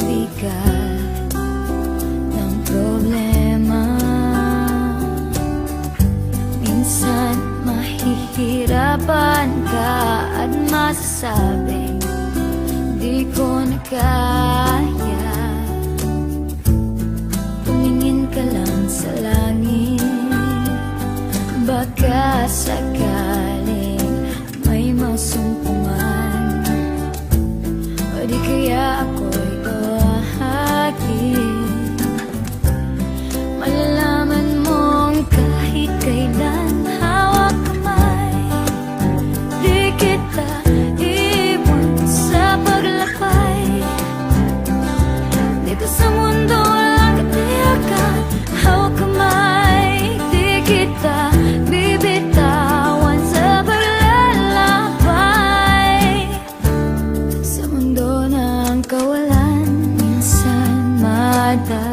bigat ng problema. Minsan mahihirapan ka at masasabing di ko na kaya. Tumingin ka lang sa langit, baka sakaling may masumpungan, o di kaya ako'y ahagin. Malalaman mong kahit kailan hawak kamay, di kita iwan sa paglakbay. Dito sa mundo walang katiyakan, hawak kamay, di kita bibitawan sa paglalakbay. Sa mundo ng kawalan, minsan madali